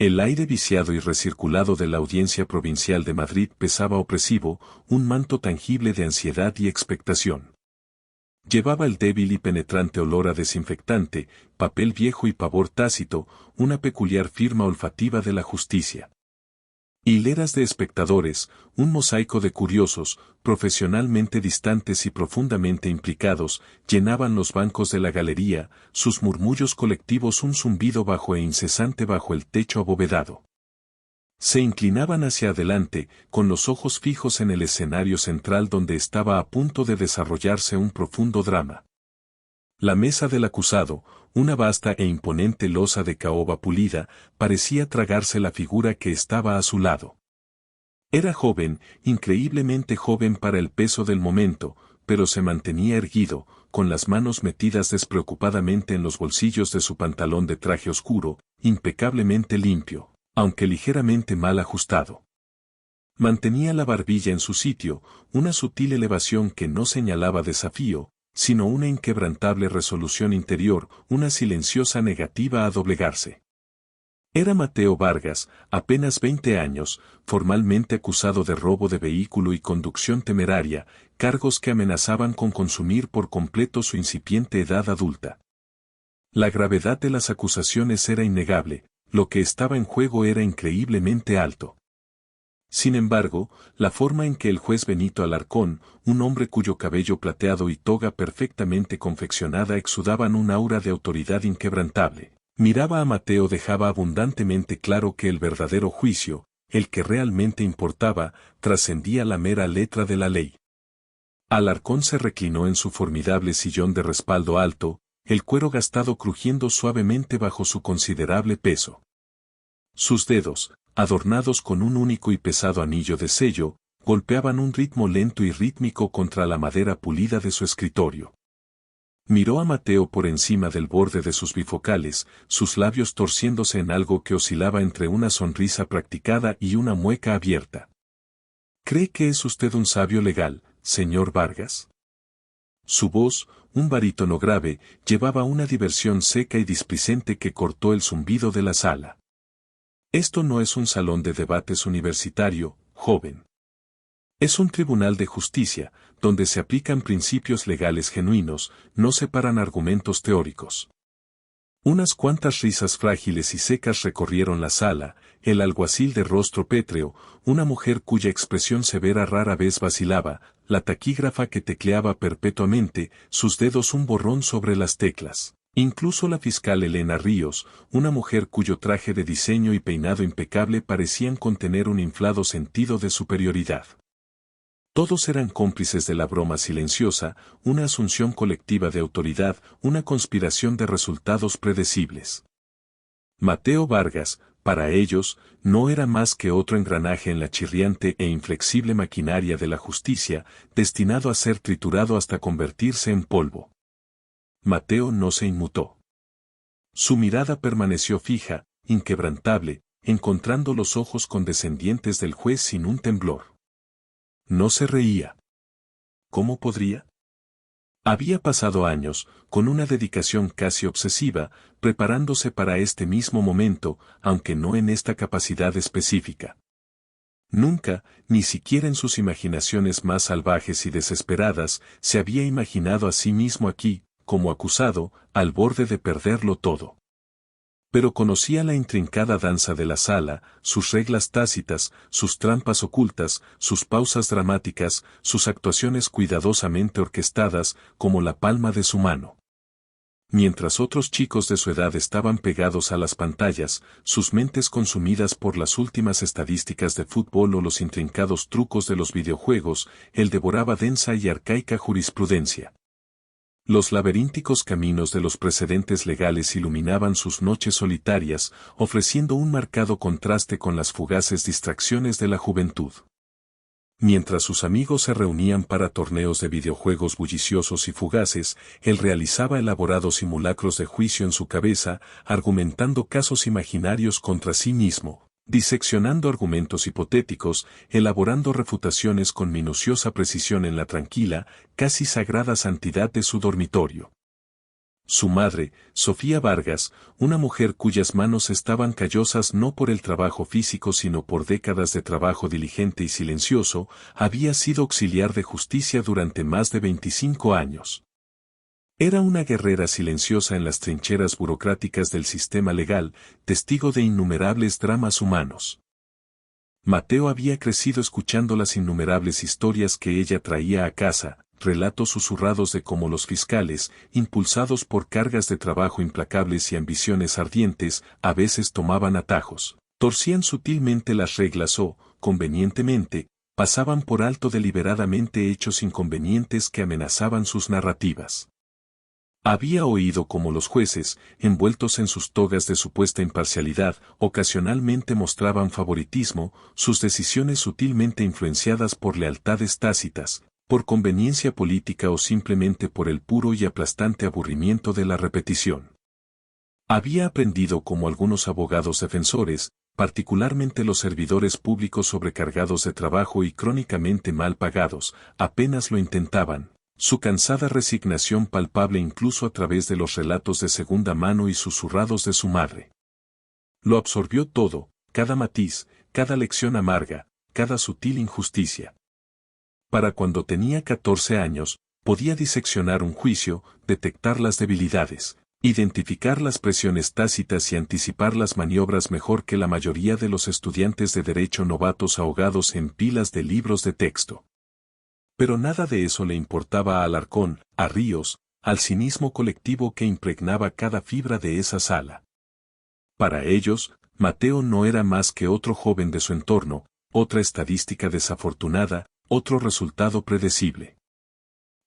El aire viciado y recirculado de la Audiencia Provincial de Madrid pesaba opresivo, un manto tangible de ansiedad y expectación. Llevaba el débil y penetrante olor a desinfectante, papel viejo y pavor tácito, una peculiar firma olfativa de la justicia. Hileras de espectadores, un mosaico de curiosos, profesionalmente distantes y profundamente implicados, llenaban los bancos de la galería, sus murmullos colectivos un zumbido bajo e incesante bajo el techo abovedado. Se inclinaban hacia adelante, con los ojos fijos en el escenario central donde estaba a punto de desarrollarse un profundo drama. La mesa del acusado, una vasta e imponente losa de caoba pulida, parecía tragarse la figura que estaba a su lado. Era joven, increíblemente joven para el peso del momento, pero se mantenía erguido, con las manos metidas despreocupadamente en los bolsillos de su pantalón de traje oscuro, impecablemente limpio, aunque ligeramente mal ajustado. Mantenía la barbilla en su sitio, una sutil elevación que no señalaba desafío, sino una inquebrantable resolución interior, una silenciosa negativa a doblegarse. Era Mateo Vargas, apenas 20 años, formalmente acusado de robo de vehículo y conducción temeraria, cargos que amenazaban con consumir por completo su incipiente edad adulta. La gravedad de las acusaciones era innegable, lo que estaba en juego era increíblemente alto. Sin embargo, la forma en que el juez Benito Alarcón, un hombre cuyo cabello plateado y toga perfectamente confeccionada exudaban un aura de autoridad inquebrantable, miraba a Mateo dejaba abundantemente claro que el verdadero juicio, el que realmente importaba, trascendía la mera letra de la ley. Alarcón se reclinó en su formidable sillón de respaldo alto, el cuero gastado crujiendo suavemente bajo su considerable peso. Sus dedos, adornados con un único y pesado anillo de sello, golpeaban un ritmo lento y rítmico contra la madera pulida de su escritorio. Miró a Mateo por encima del borde de sus bifocales, sus labios torciéndose en algo que oscilaba entre una sonrisa practicada y una mueca abierta. ¿Cree que es usted un sabio legal, señor Vargas? Su voz, un barítono grave, llevaba una diversión seca y displicente que cortó el zumbido de la sala. Esto no es un salón de debates universitario, joven. Es un tribunal de justicia, donde se aplican principios legales genuinos, no se paran argumentos teóricos. Unas cuantas risas frágiles y secas recorrieron la sala, el alguacil de rostro pétreo, una mujer cuya expresión severa rara vez vacilaba, la taquígrafa que tecleaba perpetuamente, sus dedos un borrón sobre las teclas. Incluso la fiscal Elena Ríos, una mujer cuyo traje de diseño y peinado impecable parecían contener un inflado sentido de superioridad. Todos eran cómplices de la broma silenciosa, una asunción colectiva de autoridad, una conspiración de resultados predecibles. Mateo Vargas, para ellos, no era más que otro engranaje en la chirriante e inflexible maquinaria de la justicia, destinado a ser triturado hasta convertirse en polvo. Mateo no se inmutó. Su mirada permaneció fija, inquebrantable, encontrando los ojos condescendientes del juez sin un temblor. No se reía. ¿Cómo podría? Había pasado años, con una dedicación casi obsesiva, preparándose para este mismo momento, aunque no en esta capacidad específica. Nunca, ni siquiera en sus imaginaciones más salvajes y desesperadas, se había imaginado a sí mismo aquí, como acusado, al borde de perderlo todo. Pero conocía la intrincada danza de la sala, sus reglas tácitas, sus trampas ocultas, sus pausas dramáticas, sus actuaciones cuidadosamente orquestadas, como la palma de su mano. Mientras otros chicos de su edad estaban pegados a las pantallas, sus mentes consumidas por las últimas estadísticas de fútbol o los intrincados trucos de los videojuegos, él devoraba densa y arcaica jurisprudencia. Los laberínticos caminos de los precedentes legales iluminaban sus noches solitarias, ofreciendo un marcado contraste con las fugaces distracciones de la juventud. Mientras sus amigos se reunían para torneos de videojuegos bulliciosos y fugaces, él realizaba elaborados simulacros de juicio en su cabeza, argumentando casos imaginarios contra sí mismo, diseccionando argumentos hipotéticos, elaborando refutaciones con minuciosa precisión en la tranquila, casi sagrada santidad de su dormitorio. Su madre, Sofía Vargas, una mujer cuyas manos estaban callosas no por el trabajo físico sino por décadas de trabajo diligente y silencioso, había sido auxiliar de justicia durante más de 25 años. Era una guerrera silenciosa en las trincheras burocráticas del sistema legal, testigo de innumerables dramas humanos. Mateo había crecido escuchando las innumerables historias que ella traía a casa, relatos susurrados de cómo los fiscales, impulsados por cargas de trabajo implacables y ambiciones ardientes, a veces tomaban atajos, torcían sutilmente las reglas o, convenientemente, pasaban por alto deliberadamente hechos inconvenientes que amenazaban sus narrativas. Había oído cómo los jueces, envueltos en sus togas de supuesta imparcialidad, ocasionalmente mostraban favoritismo, sus decisiones sutilmente influenciadas por lealtades tácitas, por conveniencia política o simplemente por el puro y aplastante aburrimiento de la repetición. Había aprendido cómo algunos abogados defensores, particularmente los servidores públicos sobrecargados de trabajo y crónicamente mal pagados, apenas lo intentaban. Su cansada resignación palpable incluso a través de los relatos de segunda mano y susurrados de su madre. Lo absorbió todo, cada matiz, cada lección amarga, cada sutil injusticia. Para cuando tenía 14 años, podía diseccionar un juicio, detectar las debilidades, identificar las presiones tácitas y anticipar las maniobras mejor que la mayoría de los estudiantes de derecho novatos ahogados en pilas de libros de texto. Pero nada de eso le importaba a Alarcón, a Ríos, al cinismo colectivo que impregnaba cada fibra de esa sala. Para ellos, Mateo no era más que otro joven de su entorno, otra estadística desafortunada, otro resultado predecible.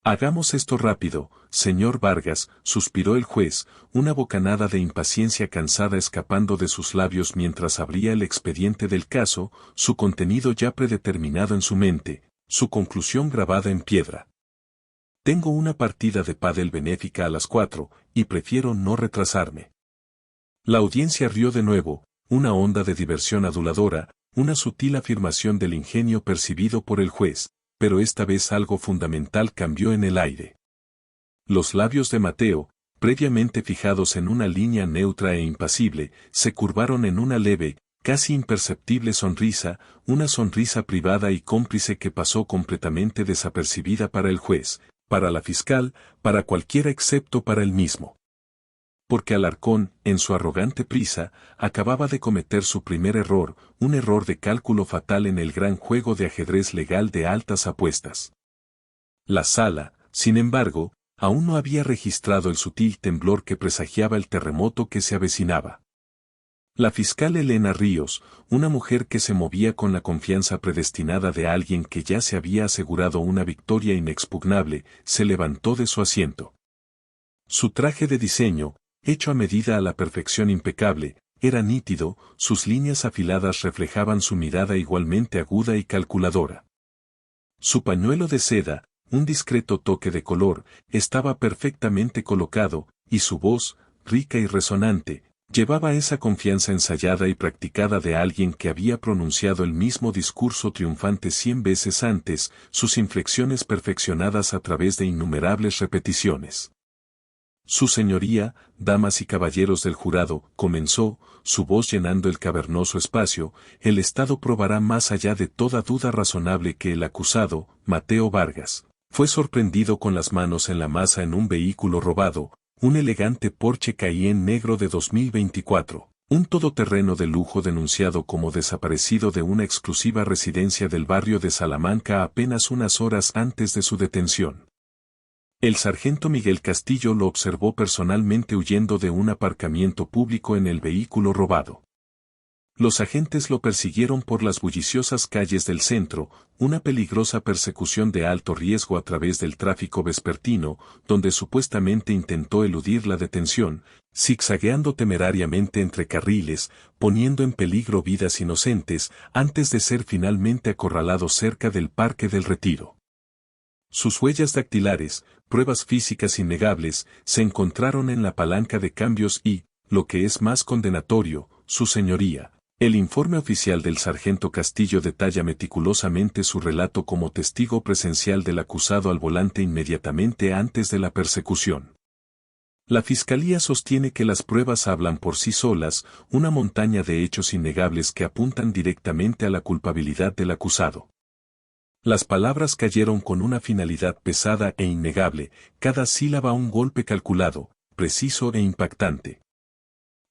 Hagamos esto rápido, señor Vargas, suspiró el juez, una bocanada de impaciencia cansada escapando de sus labios mientras abría el expediente del caso, su contenido ya predeterminado en su mente, su conclusión grabada en piedra. Tengo una partida de pádel benéfica a las 4, y prefiero no retrasarme. La audiencia rió de nuevo, una onda de diversión aduladora, una sutil afirmación del ingenio percibido por el juez, pero esta vez algo fundamental cambió en el aire. Los labios de Mateo, previamente fijados en una línea neutra e impasible, se curvaron en una leve, casi imperceptible sonrisa, una sonrisa privada y cómplice que pasó completamente desapercibida para el juez, para la fiscal, para cualquiera excepto para él mismo. Porque Alarcón, en su arrogante prisa, acababa de cometer su primer error, un error de cálculo fatal en el gran juego de ajedrez legal de altas apuestas. La sala, sin embargo, aún no había registrado el sutil temblor que presagiaba el terremoto que se avecinaba. La fiscal Elena Ríos, una mujer que se movía con la confianza predestinada de alguien que ya se había asegurado una victoria inexpugnable, se levantó de su asiento. Su traje de diseño, hecho a medida a la perfección impecable, era nítido, sus líneas afiladas reflejaban su mirada igualmente aguda y calculadora. Su pañuelo de seda, un discreto toque de color, estaba perfectamente colocado, y su voz, rica y resonante, llevaba esa confianza ensayada y practicada de alguien que había pronunciado el mismo discurso triunfante 100 veces antes, sus inflexiones perfeccionadas a través de innumerables repeticiones. Su señoría, damas y caballeros del jurado, comenzó, su voz llenando el cavernoso espacio, el Estado probará más allá de toda duda razonable que el acusado, Mateo Vargas, fue sorprendido con las manos en la masa en un vehículo robado, un elegante Porsche Cayenne negro de 2024, un todoterreno de lujo denunciado como desaparecido de una exclusiva residencia del barrio de Salamanca apenas unas horas antes de su detención. El sargento Miguel Castillo lo observó personalmente huyendo de un aparcamiento público en el vehículo robado. Los agentes lo persiguieron por las bulliciosas calles del centro, una peligrosa persecución de alto riesgo a través del tráfico vespertino, donde supuestamente intentó eludir la detención, zigzagueando temerariamente entre carriles, poniendo en peligro vidas inocentes, antes de ser finalmente acorralado cerca del Parque del Retiro. Sus huellas dactilares, pruebas físicas innegables, se encontraron en la palanca de cambios y, lo que es más condenatorio, su señoría. El informe oficial del sargento Castillo detalla meticulosamente su relato como testigo presencial del acusado al volante inmediatamente antes de la persecución. La Fiscalía sostiene que las pruebas hablan por sí solas, una montaña de hechos innegables que apuntan directamente a la culpabilidad del acusado. Las palabras cayeron con una finalidad pesada e innegable, cada sílaba un golpe calculado, preciso e impactante.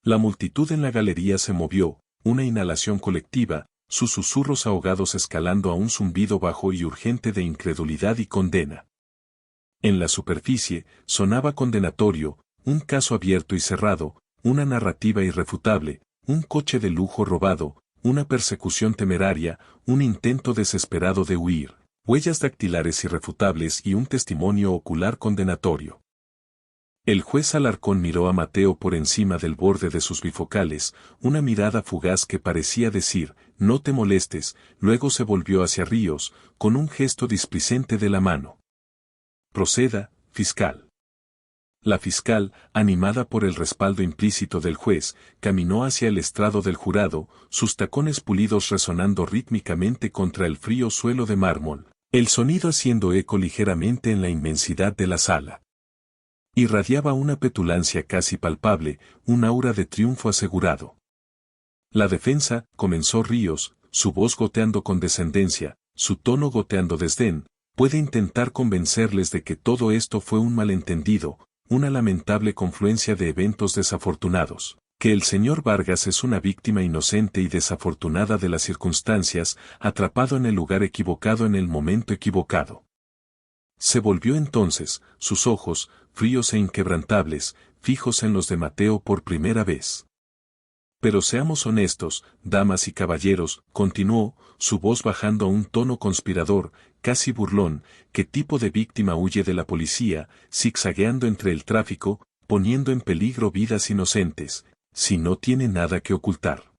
La multitud en la galería se movió, una inhalación colectiva, sus susurros ahogados escalando a un zumbido bajo y urgente de incredulidad y condena. En la superficie, sonaba condenatorio, un caso abierto y cerrado, una narrativa irrefutable, un coche de lujo robado, una persecución temeraria, un intento desesperado de huir, huellas dactilares irrefutables y un testimonio ocular condenatorio. El juez Alarcón miró a Mateo por encima del borde de sus bifocales, una mirada fugaz que parecía decir, no te molestes, luego se volvió hacia Ríos, con un gesto displicente de la mano. Proceda, fiscal. La fiscal, animada por el respaldo implícito del juez, caminó hacia el estrado del jurado, sus tacones pulidos resonando rítmicamente contra el frío suelo de mármol, el sonido haciendo eco ligeramente en la inmensidad de la sala. Irradiaba una petulancia casi palpable, un aura de triunfo asegurado. La defensa, comenzó Ríos, su voz goteando condescendencia, su tono goteando desdén, puede intentar convencerles de que todo esto fue un malentendido, una lamentable confluencia de eventos desafortunados, que el señor Vargas es una víctima inocente y desafortunada de las circunstancias, atrapado en el lugar equivocado en el momento equivocado. Se volvió entonces, sus ojos, fríos e inquebrantables, fijos en los de Mateo por primera vez. Pero seamos honestos, damas y caballeros, continuó, su voz bajando a un tono conspirador, casi burlón, ¿qué tipo de víctima huye de la policía, zigzagueando entre el tráfico, poniendo en peligro vidas inocentes, si no tiene nada que ocultar?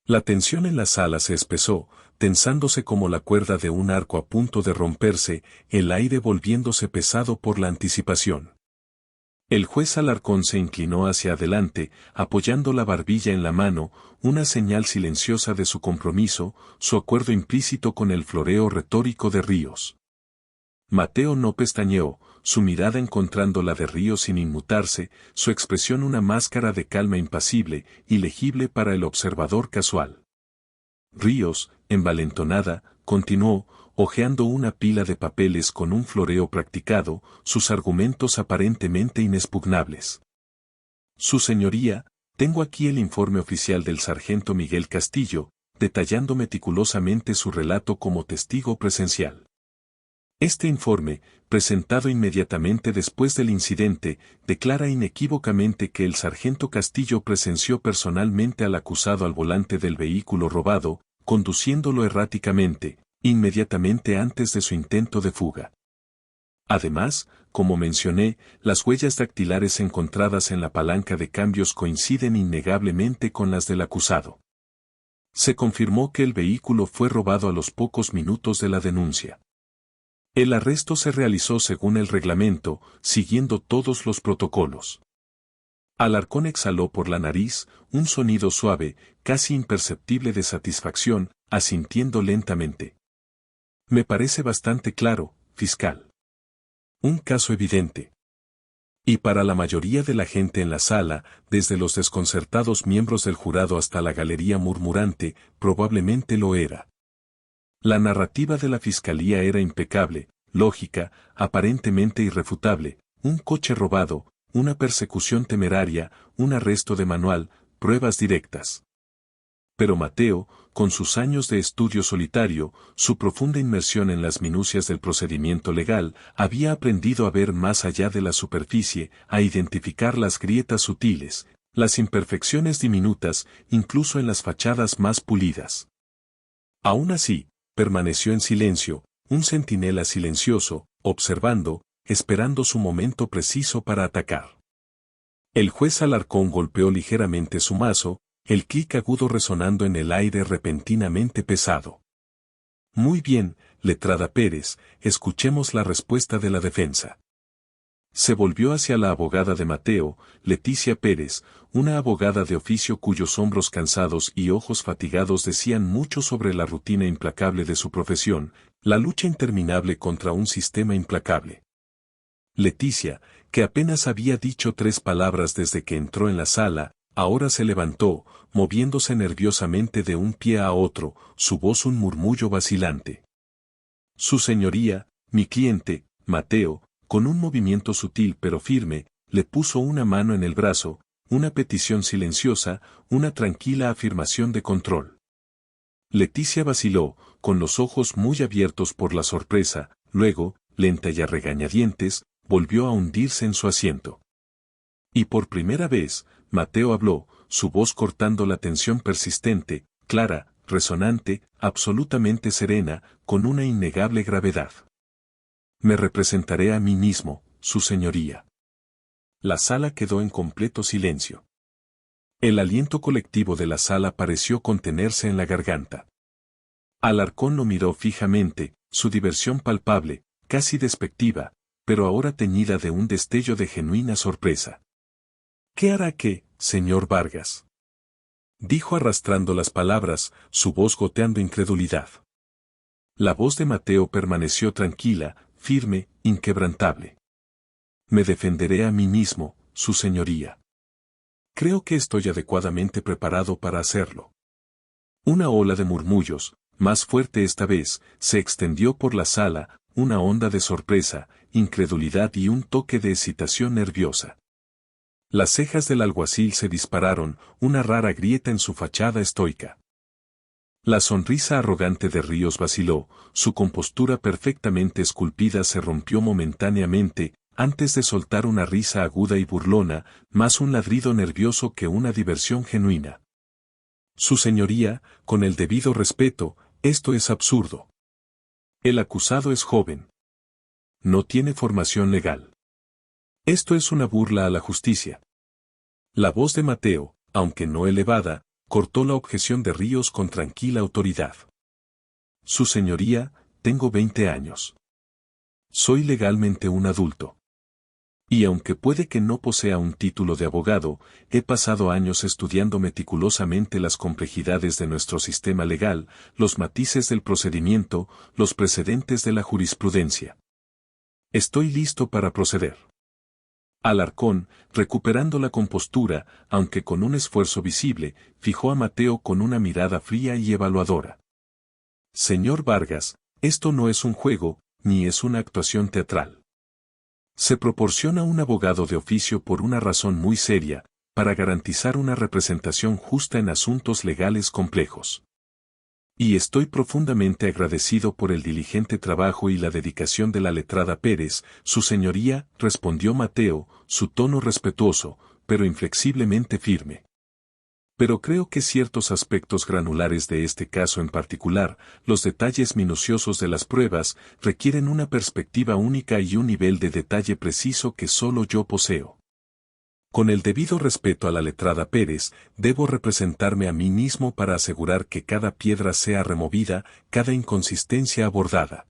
La tensión en la sala se espesó, tensándose como la cuerda de un arco a punto de romperse, el aire volviéndose pesado por la anticipación. El juez Alarcón se inclinó hacia adelante, apoyando la barbilla en la mano, una señal silenciosa de su compromiso, su acuerdo implícito con el floreo retórico de Ríos. Mateo no pestañeó, su mirada encontrando la de Ríos sin inmutarse, su expresión una máscara de calma impasible, ilegible para el observador casual. Ríos, envalentonada, continuó, hojeando una pila de papeles con un floreo practicado, sus argumentos aparentemente inexpugnables. Su señoría, tengo aquí el informe oficial del sargento Miguel Castillo, detallando meticulosamente su relato como testigo presencial. Este informe, presentado inmediatamente después del incidente, declara inequívocamente que el sargento Castillo presenció personalmente al acusado al volante del vehículo robado, conduciéndolo erráticamente, inmediatamente antes de su intento de fuga. Además, como mencioné, las huellas dactilares encontradas en la palanca de cambios coinciden innegablemente con las del acusado. Se confirmó que el vehículo fue robado a los pocos minutos de la denuncia. El arresto se realizó según el reglamento, siguiendo todos los protocolos. Alarcón exhaló por la nariz un sonido suave, casi imperceptible de satisfacción, asintiendo lentamente. Me parece bastante claro, fiscal. Un caso evidente. Y para la mayoría de la gente en la sala, desde los desconcertados miembros del jurado hasta la galería murmurante, probablemente lo era. La narrativa de la fiscalía era impecable, lógica, aparentemente irrefutable, un coche robado, una persecución temeraria, un arresto de manual, pruebas directas. Pero Mateo, con sus años de estudio solitario, su profunda inmersión en las minucias del procedimiento legal, había aprendido a ver más allá de la superficie, a identificar las grietas sutiles, las imperfecciones diminutas, incluso en las fachadas más pulidas. Aún así, permaneció en silencio, un centinela silencioso, observando, esperando su momento preciso para atacar. El juez Alarcón golpeó ligeramente su mazo, el clic agudo resonando en el aire repentinamente pesado. Muy bien, letrada Pérez, escuchemos la respuesta de la defensa. Se volvió hacia la abogada de Mateo, Leticia Pérez, una abogada de oficio cuyos hombros cansados y ojos fatigados decían mucho sobre la rutina implacable de su profesión, la lucha interminable contra un sistema implacable. Leticia, que apenas había dicho 3 palabras desde que entró en la sala, ahora se levantó, moviéndose nerviosamente de un pie a otro, su voz un murmullo vacilante. Su señoría, mi cliente, Mateo, con un movimiento sutil pero firme, le puso una mano en el brazo, una petición silenciosa, una tranquila afirmación de control. Leticia vaciló, con los ojos muy abiertos por la sorpresa, luego, lenta y a regañadientes, volvió a hundirse en su asiento. Y por primera vez, Mateo habló, su voz cortando la tensión persistente, clara, resonante, absolutamente serena, con una innegable gravedad. Me representaré a mí mismo, su señoría. La sala quedó en completo silencio. El aliento colectivo de la sala pareció contenerse en la garganta. Alarcón lo miró fijamente, su diversión palpable, casi despectiva, pero ahora teñida de un destello de genuina sorpresa. ¿Qué hará qué, señor Vargas?, dijo arrastrando las palabras, su voz goteando incredulidad. La voz de Mateo permaneció tranquila, firme, inquebrantable. Me defenderé a mí mismo, su señoría. Creo que estoy adecuadamente preparado para hacerlo. Una ola de murmullos, más fuerte esta vez, se extendió por la sala, una onda de sorpresa, incredulidad y un toque de excitación nerviosa. Las cejas del alguacil se dispararon, una rara grieta en su fachada estoica. La sonrisa arrogante de Ríos vaciló, su compostura perfectamente esculpida se rompió momentáneamente, antes de soltar una risa aguda y burlona, más un ladrido nervioso que una diversión genuina. Su señoría, con el debido respeto, esto es absurdo. El acusado es joven. No tiene formación legal. Esto es una burla a la justicia. La voz de Mateo, aunque no elevada, cortó la objeción de Ríos con tranquila autoridad. Su señoría, tengo 20 años. Soy legalmente un adulto. Y aunque puede que no posea un título de abogado, he pasado años estudiando meticulosamente las complejidades de nuestro sistema legal, los matices del procedimiento, los precedentes de la jurisprudencia. Estoy listo para proceder. Alarcón, recuperando la compostura, aunque con un esfuerzo visible, fijó a Mateo con una mirada fría y evaluadora. Señor Vargas, esto no es un juego, ni es una actuación teatral. Se proporciona un abogado de oficio por una razón muy seria, para garantizar una representación justa en asuntos legales complejos. Y estoy profundamente agradecido por el diligente trabajo y la dedicación de la letrada Pérez, su señoría, respondió Mateo, su tono respetuoso, pero inflexiblemente firme. Pero creo que ciertos aspectos granulares de este caso en particular, los detalles minuciosos de las pruebas, requieren una perspectiva única y un nivel de detalle preciso que solo yo poseo. Con el debido respeto a la letrada Pérez, debo representarme a mí mismo para asegurar que cada piedra sea removida, cada inconsistencia abordada.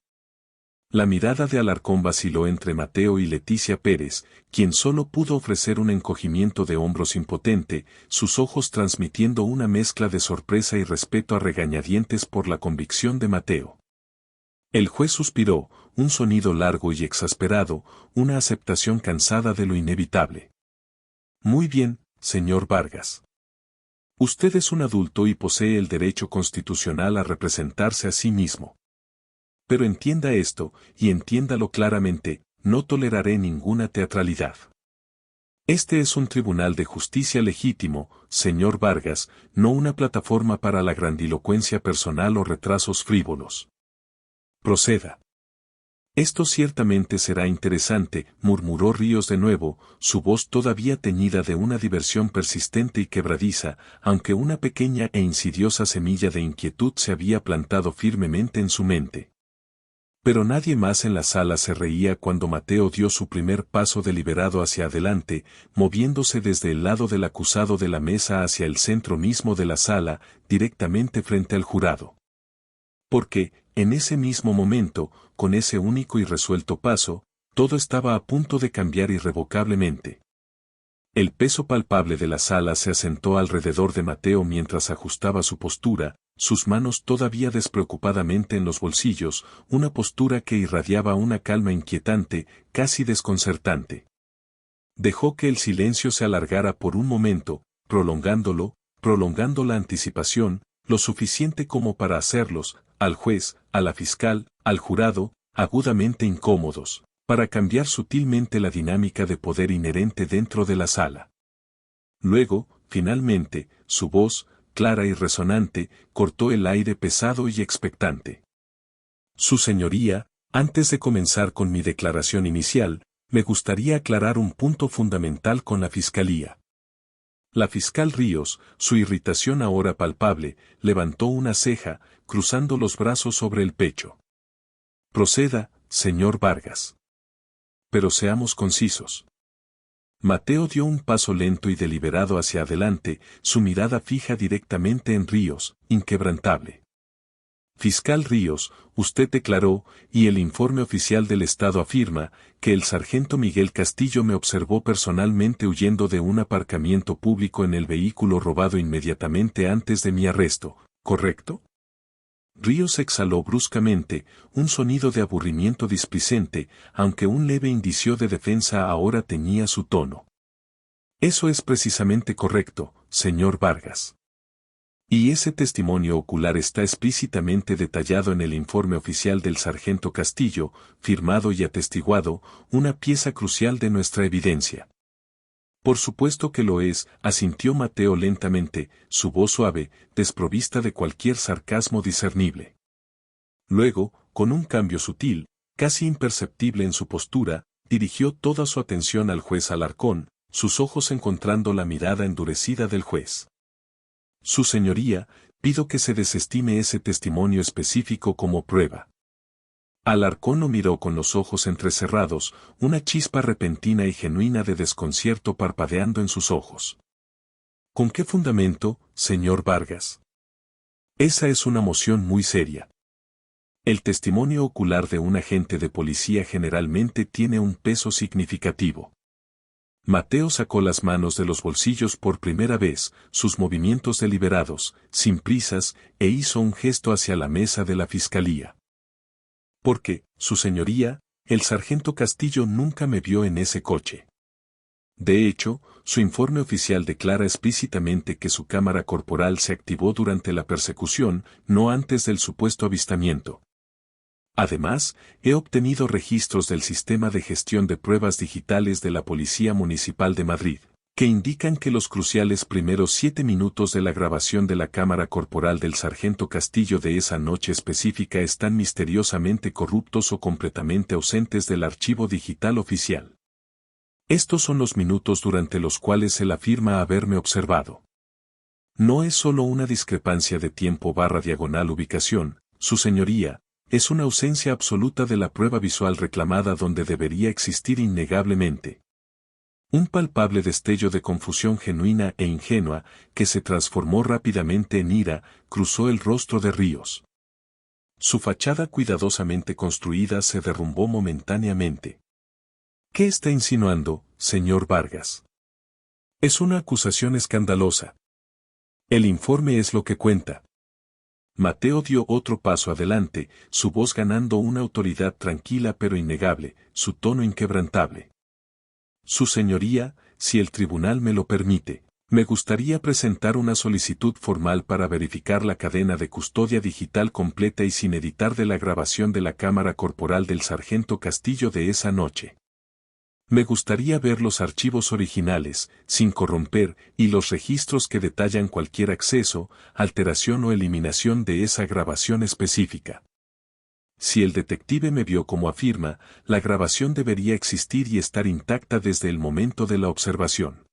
La mirada de Alarcón vaciló entre Mateo y Leticia Pérez, quien solo pudo ofrecer un encogimiento de hombros impotente, sus ojos transmitiendo una mezcla de sorpresa y respeto a regañadientes por la convicción de Mateo. El juez suspiró, un sonido largo y exasperado, una aceptación cansada de lo inevitable. Muy bien, señor Vargas. Usted es un adulto y posee el derecho constitucional a representarse a sí mismo. Pero entienda esto, y entiéndalo claramente, no toleraré ninguna teatralidad. Este es un tribunal de justicia legítimo, señor Vargas, no una plataforma para la grandilocuencia personal o retrasos frívolos. Proceda. Esto ciertamente será interesante, murmuró Ríos de nuevo, su voz todavía teñida de una diversión persistente y quebradiza, aunque una pequeña e insidiosa semilla de inquietud se había plantado firmemente en su mente. Pero nadie más en la sala se reía cuando Mateo dio su primer paso deliberado hacia adelante, moviéndose desde el lado del acusado de la mesa hacia el centro mismo de la sala, directamente frente al jurado. Porque, en ese mismo momento, con ese único y resuelto paso, todo estaba a punto de cambiar irrevocablemente. El peso palpable de la sala se asentó alrededor de Mateo mientras ajustaba su postura, sus manos todavía despreocupadamente en los bolsillos, una postura que irradiaba una calma inquietante, casi desconcertante. Dejó que el silencio se alargara por un momento, prolongando la anticipación, lo suficiente como para hacerlos, al juez, a la fiscal, al jurado, agudamente incómodos, para cambiar sutilmente la dinámica de poder inherente dentro de la sala. Luego, finalmente, su voz, clara y resonante, cortó el aire pesado y expectante. Su señoría, antes de comenzar con mi declaración inicial, me gustaría aclarar un punto fundamental con la fiscalía. La fiscal Ríos, su irritación ahora palpable, levantó una ceja, cruzando los brazos sobre el pecho. Proceda, señor Vargas. Pero seamos concisos. Mateo dio un paso lento y deliberado hacia adelante, su mirada fija directamente en Ríos, inquebrantable. Fiscal Ríos, usted declaró, y el informe oficial del Estado afirma, que el sargento Miguel Castillo me observó personalmente huyendo de un aparcamiento público en el vehículo robado inmediatamente antes de mi arresto, ¿correcto? Ríos exhaló bruscamente, un sonido de aburrimiento displicente, aunque un leve indicio de defensa ahora teñía su tono. Eso es precisamente correcto, señor Vargas. Y ese testimonio ocular está explícitamente detallado en el informe oficial del sargento Castillo, firmado y atestiguado, una pieza crucial de nuestra evidencia. Por supuesto que lo es, asintió Mateo lentamente, su voz suave, desprovista de cualquier sarcasmo discernible. Luego, con un cambio sutil, casi imperceptible en su postura, dirigió toda su atención al juez Alarcón, sus ojos encontrando la mirada endurecida del juez. Su señoría, pido que se desestime ese testimonio específico como prueba. Alarcón lo miró con los ojos entrecerrados, una chispa repentina y genuina de desconcierto parpadeando en sus ojos. ¿Con qué fundamento, señor Vargas? Esa es una moción muy seria. El testimonio ocular de un agente de policía generalmente tiene un peso significativo. Mateo sacó las manos de los bolsillos por primera vez, sus movimientos deliberados, sin prisas, e hizo un gesto hacia la mesa de la fiscalía. Porque, su señoría, el sargento Castillo nunca me vio en ese coche. De hecho, su informe oficial declara explícitamente que su cámara corporal se activó durante la persecución, no antes del supuesto avistamiento. Además, he obtenido registros del sistema de gestión de pruebas digitales de la Policía Municipal de Madrid, que indican que los cruciales primeros 7 minutos de la grabación de la cámara corporal del sargento Castillo de esa noche específica están misteriosamente corruptos o completamente ausentes del archivo digital oficial. Estos son los minutos durante los cuales él afirma haberme observado. No es solo una discrepancia de tiempo/ubicación, su señoría, es una ausencia absoluta de la prueba visual reclamada donde debería existir innegablemente. Un palpable destello de confusión genuina e ingenua, que se transformó rápidamente en ira, cruzó el rostro de Ríos. Su fachada cuidadosamente construida se derrumbó momentáneamente. ¿Qué está insinuando, señor Vargas? Es una acusación escandalosa. El informe es lo que cuenta. Mateo dio otro paso adelante, su voz ganando una autoridad tranquila pero innegable, su tono inquebrantable. Su señoría, si el tribunal me lo permite, me gustaría presentar una solicitud formal para verificar la cadena de custodia digital completa y sin editar de la grabación de la cámara corporal del sargento Castillo de esa noche. Me gustaría ver los archivos originales, sin corromper, y los registros que detallan cualquier acceso, alteración o eliminación de esa grabación específica. Si el detective me vio como afirma, la grabación debería existir y estar intacta desde el momento de la observación.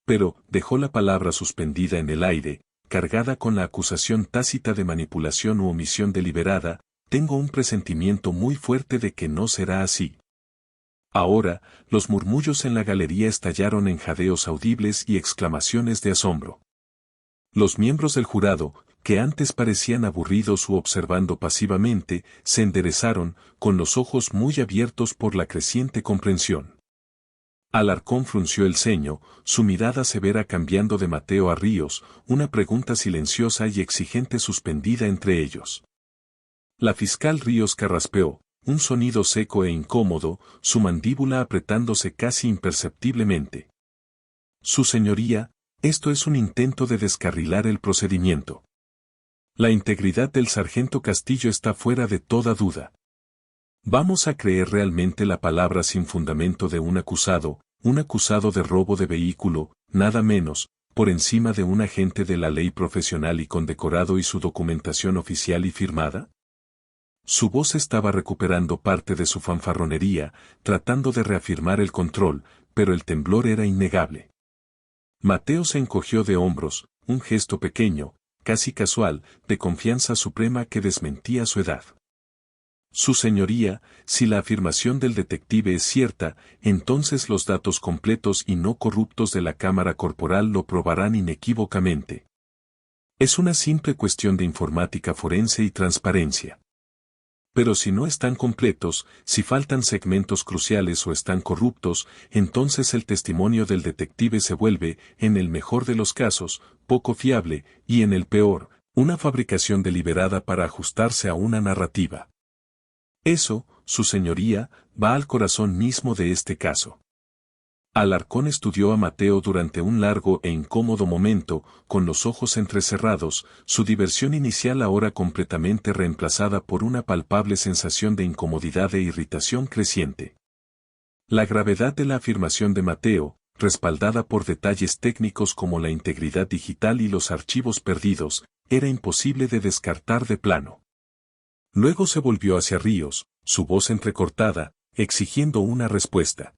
Pero, dejó la palabra suspendida en el aire, cargada con la acusación tácita de manipulación u omisión deliberada, tengo un presentimiento muy fuerte de que no será así. Ahora, los murmullos en la galería estallaron en jadeos audibles y exclamaciones de asombro. Los miembros del jurado, que antes parecían aburridos u observando pasivamente, se enderezaron, con los ojos muy abiertos por la creciente comprensión. Alarcón frunció el ceño, su mirada severa cambiando de Mateo a Ríos, una pregunta silenciosa y exigente suspendida entre ellos. La fiscal Ríos carraspeó, un sonido seco e incómodo, su mandíbula apretándose casi imperceptiblemente. Su señoría, esto es un intento de descarrilar el procedimiento. La integridad del sargento Castillo está fuera de toda duda. ¿Vamos a creer realmente la palabra sin fundamento de un acusado de robo de vehículo, nada menos, por encima de un agente de la ley profesional y condecorado y su documentación oficial y firmada? Su voz estaba recuperando parte de su fanfarronería, tratando de reafirmar el control, pero el temblor era innegable. Mateo se encogió de hombros, un gesto pequeño, casi casual, de confianza suprema que desmentía su edad. Su señoría, si la afirmación del detective es cierta, entonces los datos completos y no corruptos de la cámara corporal lo probarán inequívocamente. Es una simple cuestión de informática forense y transparencia. Pero si no están completos, si faltan segmentos cruciales o están corruptos, entonces el testimonio del detective se vuelve, en el mejor de los casos, poco fiable, y en el peor, una fabricación deliberada para ajustarse a una narrativa. Eso, su señoría, va al corazón mismo de este caso. Alarcón estudió a Mateo durante un largo e incómodo momento, con los ojos entrecerrados, su diversión inicial ahora completamente reemplazada por una palpable sensación de incomodidad e irritación creciente. La gravedad de la afirmación de Mateo, respaldada por detalles técnicos como la integridad digital y los archivos perdidos, era imposible de descartar de plano. Luego se volvió hacia Ríos, su voz entrecortada, exigiendo una respuesta.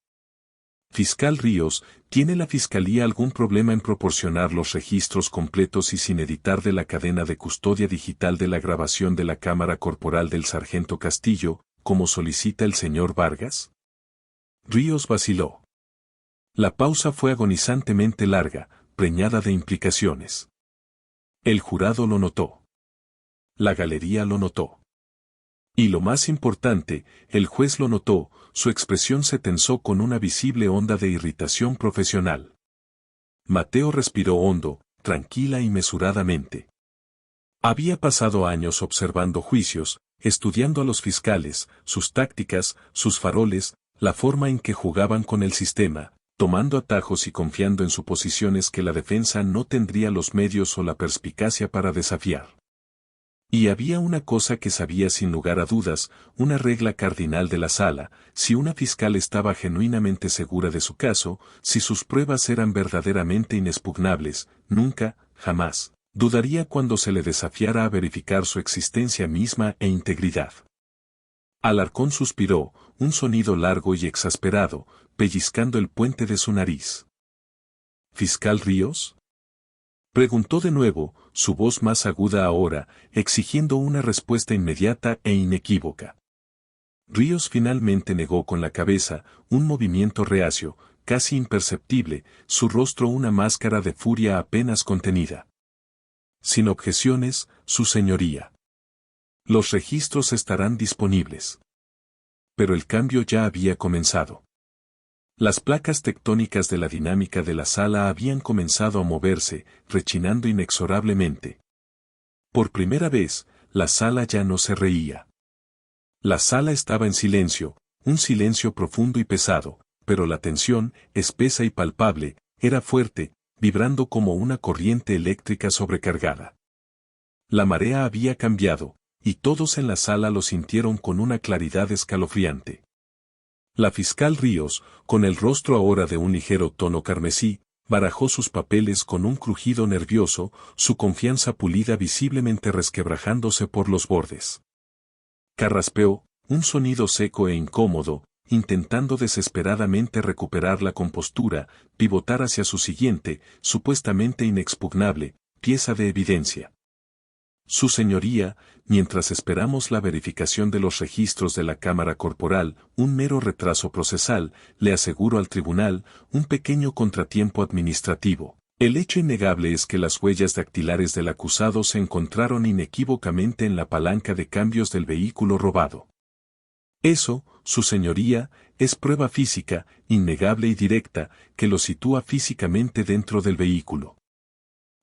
Fiscal Ríos, ¿tiene la Fiscalía algún problema en proporcionar los registros completos y sin editar de la cadena de custodia digital de la grabación de la cámara corporal del sargento Castillo, como solicita el señor Vargas? Ríos vaciló. La pausa fue agonizantemente larga, preñada de implicaciones. El jurado lo notó. La galería lo notó. Y lo más importante, el juez lo notó, su expresión se tensó con una visible onda de irritación profesional. Mateo respiró hondo, tranquila y mesuradamente. Había pasado años observando juicios, estudiando a los fiscales, sus tácticas, sus faroles, la forma en que jugaban con el sistema, tomando atajos y confiando en suposiciones que la defensa no tendría los medios o la perspicacia para desafiar. Y había una cosa que sabía sin lugar a dudas, una regla cardinal de la sala: si una fiscal estaba genuinamente segura de su caso, si sus pruebas eran verdaderamente inexpugnables, nunca, jamás, dudaría cuando se le desafiara a verificar su existencia misma e integridad. Alarcón suspiró, un sonido largo y exasperado, pellizcando el puente de su nariz. ¿Fiscal Ríos?, preguntó de nuevo, su voz más aguda ahora, exigiendo una respuesta inmediata e inequívoca. Ríos finalmente negó con la cabeza, un movimiento reacio, casi imperceptible, su rostro una máscara de furia apenas contenida. Sin objeciones, su señoría. Los registros estarán disponibles. Pero el cambio ya había comenzado. Las placas tectónicas de la dinámica de la sala habían comenzado a moverse, rechinando inexorablemente. Por primera vez, la sala ya no se reía. La sala estaba en silencio, un silencio profundo y pesado, pero la tensión, espesa y palpable, era fuerte, vibrando como una corriente eléctrica sobrecargada. La marea había cambiado, y todos en la sala lo sintieron con una claridad escalofriante. La fiscal Ríos, con el rostro ahora de un ligero tono carmesí, barajó sus papeles con un crujido nervioso, su confianza pulida visiblemente resquebrajándose por los bordes. Carraspeó, un sonido seco e incómodo, intentando desesperadamente recuperar la compostura, pivotar hacia su siguiente, supuestamente inexpugnable, pieza de evidencia. Su señoría, mientras esperamos la verificación de los registros de la cámara corporal, un mero retraso procesal, le aseguro al tribunal, un pequeño contratiempo administrativo. El hecho innegable es que las huellas dactilares del acusado se encontraron inequívocamente en la palanca de cambios del vehículo robado. Eso, su señoría, es prueba física, innegable y directa, que lo sitúa físicamente dentro del vehículo.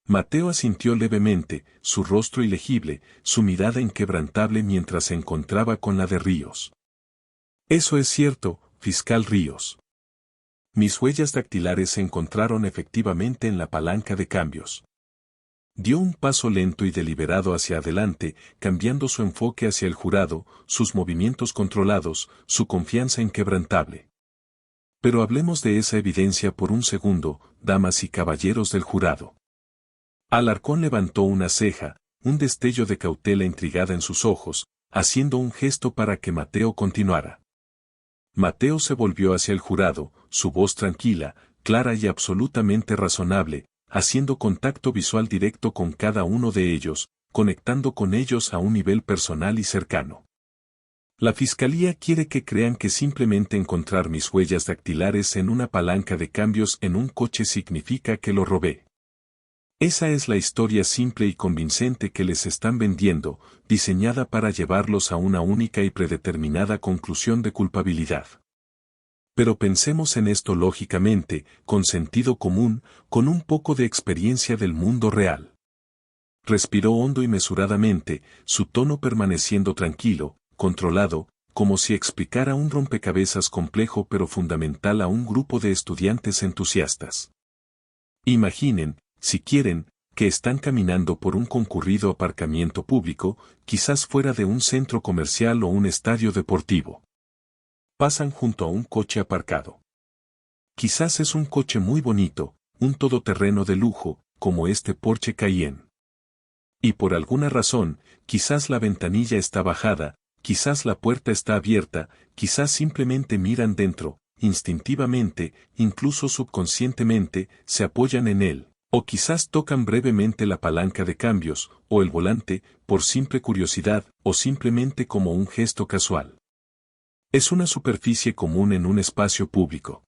Mateo asintió levemente, su rostro ilegible, su mirada inquebrantable mientras se encontraba con la de Ríos. Eso es cierto, fiscal Ríos. Mis huellas dactilares se encontraron efectivamente en la palanca de cambios. Dio un paso lento y deliberado hacia adelante, cambiando su enfoque hacia el jurado, sus movimientos controlados, su confianza inquebrantable. Pero hablemos de esa evidencia por un segundo, damas y caballeros del jurado. Alarcón levantó una ceja, un destello de cautela intrigada en sus ojos, haciendo un gesto para que Mateo continuara. Mateo se volvió hacia el jurado, su voz tranquila, clara y absolutamente razonable, haciendo contacto visual directo con cada uno de ellos, conectando con ellos a un nivel personal y cercano. La fiscalía quiere que crean que simplemente encontrar mis huellas dactilares en una palanca de cambios en un coche significa que lo robé. Esa es la historia simple y convincente que les están vendiendo, diseñada para llevarlos a una única y predeterminada conclusión de culpabilidad. Pero pensemos en esto lógicamente, con sentido común, con un poco de experiencia del mundo real. Respiró hondo y mesuradamente, su tono permaneciendo tranquilo, controlado, como si explicara un rompecabezas complejo pero fundamental a un grupo de estudiantes entusiastas. Imaginen, si quieren, que están caminando por un concurrido aparcamiento público, quizás fuera de un centro comercial o un estadio deportivo. Pasan junto a un coche aparcado. Quizás es un coche muy bonito, un todoterreno de lujo, como este Porsche Cayenne. Y por alguna razón, quizás la ventanilla está bajada, quizás la puerta está abierta, quizás simplemente miran dentro, instintivamente, incluso subconscientemente, se apoyan en él, o quizás tocan brevemente la palanca de cambios, o el volante, por simple curiosidad, o simplemente como un gesto casual. Es una superficie común en un espacio público.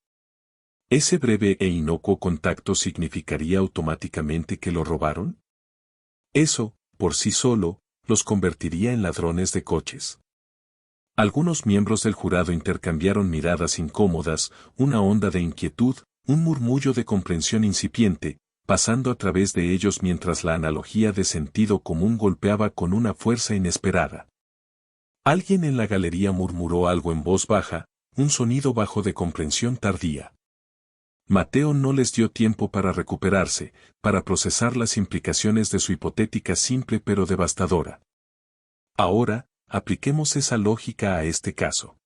¿Ese breve e inocuo contacto significaría automáticamente que lo robaron? Eso, por sí solo, los convertiría en ladrones de coches. Algunos miembros del jurado intercambiaron miradas incómodas, una onda de inquietud, un murmullo de comprensión incipiente, pasando a través de ellos mientras la analogía de sentido común golpeaba con una fuerza inesperada. Alguien en la galería murmuró algo en voz baja, un sonido bajo de comprensión tardía. Mateo no les dio tiempo para recuperarse, para procesar las implicaciones de su hipotética simple pero devastadora. Ahora, apliquemos esa lógica a este caso.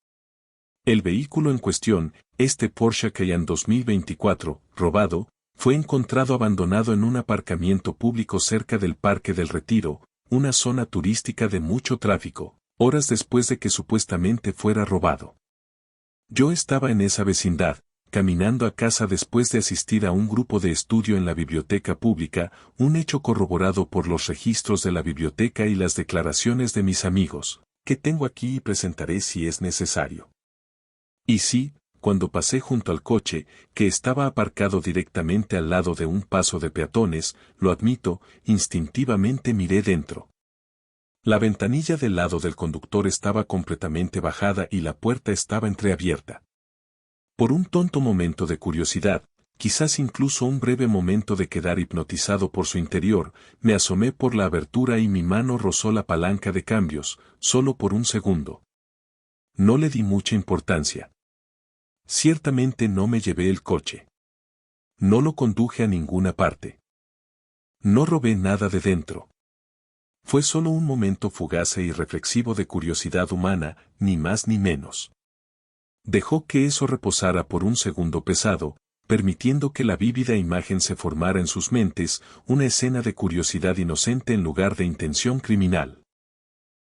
El vehículo en cuestión, este Porsche Cayenne 2024, robado, fue encontrado abandonado en un aparcamiento público cerca del Parque del Retiro, una zona turística de mucho tráfico, horas después de que supuestamente fuera robado. Yo estaba en esa vecindad, caminando a casa después de asistir a un grupo de estudio en la biblioteca pública, un hecho corroborado por los registros de la biblioteca y las declaraciones de mis amigos, que tengo aquí y presentaré si es necesario. Y sí, cuando pasé junto al coche, que estaba aparcado directamente al lado de un paso de peatones, lo admito, instintivamente miré dentro. La ventanilla del lado del conductor estaba completamente bajada y la puerta estaba entreabierta. Por un tonto momento de curiosidad, quizás incluso un breve momento de quedar hipnotizado por su interior, me asomé por la abertura y mi mano rozó la palanca de cambios, solo por un segundo. No le di mucha importancia. Ciertamente no me llevé el coche. No lo conduje a ninguna parte. No robé nada de dentro. Fue solo un momento fugaz e irreflexivo de curiosidad humana, ni más ni menos. Dejó que eso reposara por un segundo pesado, permitiendo que la vívida imagen se formara en sus mentes, una escena de curiosidad inocente en lugar de intención criminal.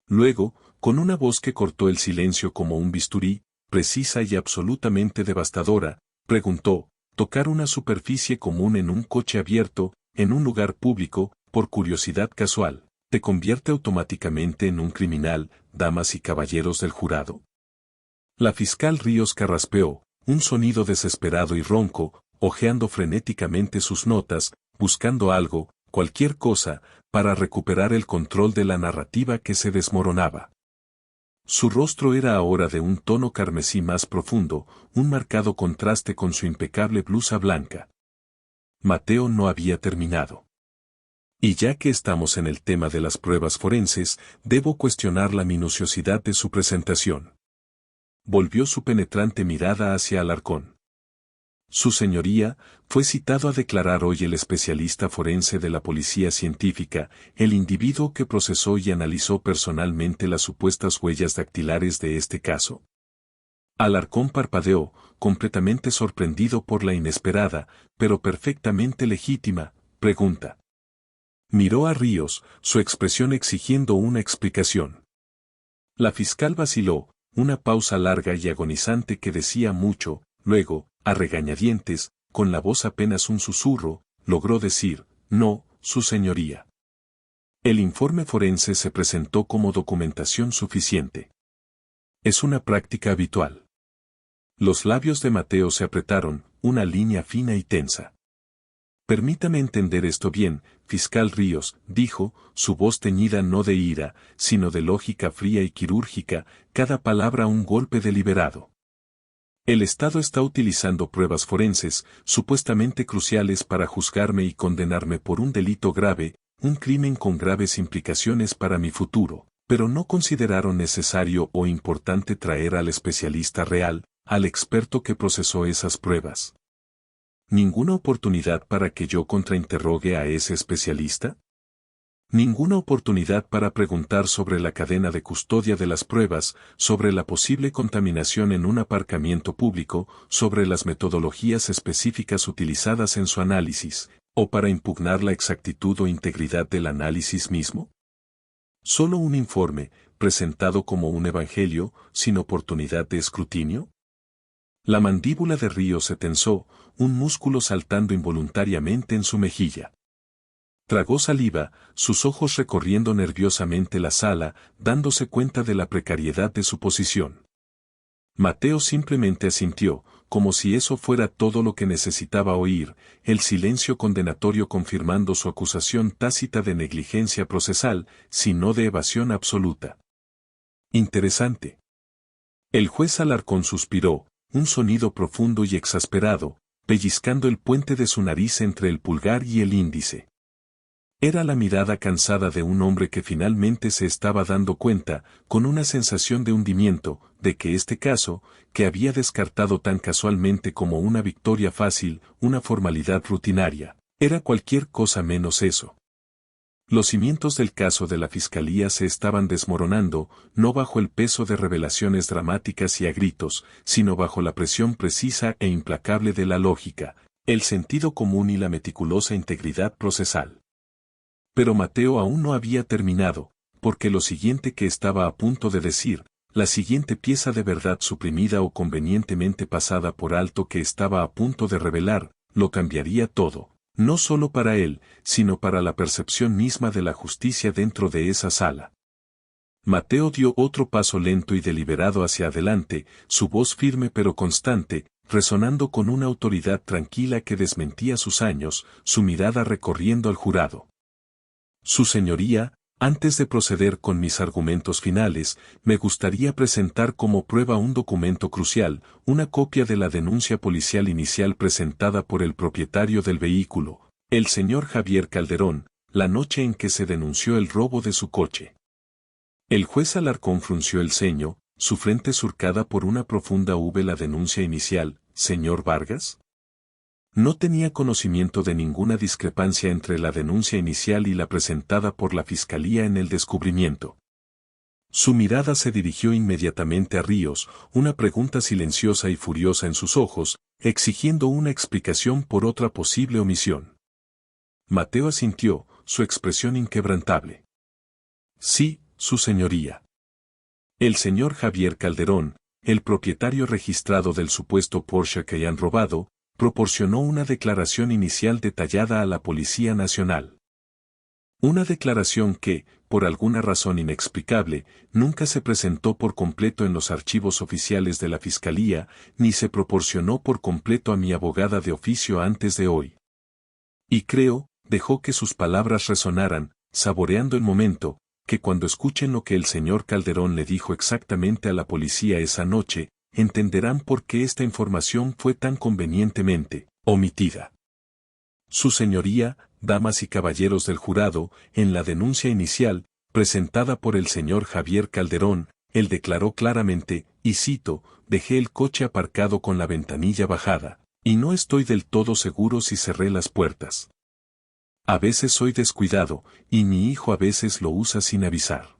Luego, con una voz que cortó el silencio como un bisturí, precisa y absolutamente devastadora, preguntó, ¿tocar una superficie común en un coche abierto, en un lugar público, por curiosidad casual, te convierte automáticamente en un criminal, damas y caballeros del jurado? La fiscal Ríos carraspeó, un sonido desesperado y ronco, hojeando frenéticamente sus notas, buscando algo, cualquier cosa, para recuperar el control de la narrativa que se desmoronaba. Su rostro era ahora de un tono carmesí más profundo, un marcado contraste con su impecable blusa blanca. Mateo no había terminado. Y ya que estamos en el tema de las pruebas forenses, debo cuestionar la minuciosidad de su presentación. volvió su penetrante mirada hacia Alarcón. Su señoría, fue citado a declarar hoy el especialista forense de la policía científica, el individuo que procesó y analizó personalmente las supuestas huellas dactilares de este caso. Alarcón parpadeó, completamente sorprendido por la inesperada, pero perfectamente legítima, pregunta. Miró a Ríos, su expresión exigiendo una explicación. La fiscal vaciló, una pausa larga y agonizante que decía mucho, luego, a regañadientes, con la voz apenas un susurro, logró decir, no, su señoría. El informe forense se presentó como documentación suficiente. Es una práctica habitual. Los labios de Mateo se apretaron, una línea fina y tensa. Permítame entender esto bien, fiscal Ríos, dijo, su voz teñida no de ira, sino de lógica fría y quirúrgica, cada palabra un golpe deliberado. El Estado está utilizando pruebas forenses, supuestamente cruciales para juzgarme y condenarme por un delito grave, un crimen con graves implicaciones para mi futuro, pero no consideraron necesario o importante traer al especialista real, al experto que procesó esas pruebas. ¿Ninguna oportunidad para que yo contrainterrogue a ese especialista? ¿Ninguna oportunidad para preguntar sobre la cadena de custodia de las pruebas, sobre la posible contaminación en un aparcamiento público, sobre las metodologías específicas utilizadas en su análisis, o para impugnar la exactitud o integridad del análisis mismo? ¿Solo un informe, presentado como un evangelio, sin oportunidad de escrutinio? La mandíbula de Ríos se tensó, un músculo saltando involuntariamente en su mejilla. Tragó saliva, sus ojos recorriendo nerviosamente la sala, dándose cuenta de la precariedad de su posición. Mateo simplemente asintió, como si eso fuera todo lo que necesitaba oír, el silencio condenatorio confirmando su acusación tácita de negligencia procesal, sino de evasión absoluta. Interesante. El juez Alarcón suspiró, un sonido profundo y exasperado, pellizcando el puente de su nariz entre el pulgar y el índice. Era la mirada cansada de un hombre que finalmente se estaba dando cuenta, con una sensación de hundimiento, de que este caso, que había descartado tan casualmente como una victoria fácil, una formalidad rutinaria, era cualquier cosa menos eso. Los cimientos del caso de la Fiscalía se estaban desmoronando, no bajo el peso de revelaciones dramáticas y a gritos, sino bajo la presión precisa e implacable de la lógica, el sentido común y la meticulosa integridad procesal. Pero Mateo aún no había terminado, porque lo siguiente que estaba a punto de decir, la siguiente pieza de verdad suprimida o convenientemente pasada por alto que estaba a punto de revelar, lo cambiaría todo. No solo para él, sino para la percepción misma de la justicia dentro de esa sala. Mateo dio otro paso lento y deliberado hacia adelante, su voz firme pero constante, resonando con una autoridad tranquila que desmentía sus años, su mirada recorriendo al jurado. Su señoría, antes de proceder con mis argumentos finales, me gustaría presentar como prueba un documento crucial, una copia de la denuncia policial inicial presentada por el propietario del vehículo, el señor Javier Calderón, la noche en que se denunció el robo de su coche. El juez Alarcón frunció el ceño, su frente surcada por una profunda V. La denuncia inicial, señor Vargas. No tenía conocimiento de ninguna discrepancia entre la denuncia inicial y la presentada por la Fiscalía en el descubrimiento. Su mirada se dirigió inmediatamente a Ríos, una pregunta silenciosa y furiosa en sus ojos, exigiendo una explicación por otra posible omisión. Mateo asintió, su expresión inquebrantable. Sí, su señoría. El señor Javier Calderón, el propietario registrado del supuesto Porsche que han robado, proporcionó una declaración inicial detallada a la Policía Nacional. Una declaración que, por alguna razón inexplicable, nunca se presentó por completo en los archivos oficiales de la Fiscalía, ni se proporcionó por completo a mi abogada de oficio antes de hoy. Y creo, dejó que sus palabras resonaran, saboreando el momento, que cuando escuchen lo que el señor Calderón le dijo exactamente a la policía esa noche, entenderán por qué esta información fue tan convenientemente omitida. Su señoría, damas y caballeros del jurado, en la denuncia inicial, presentada por el señor Javier Calderón, Él declaró claramente, y cito, dejé el coche aparcado con la ventanilla bajada, y no estoy del todo seguro si cerré las puertas. A veces soy descuidado, y mi hijo a veces lo usa sin avisar.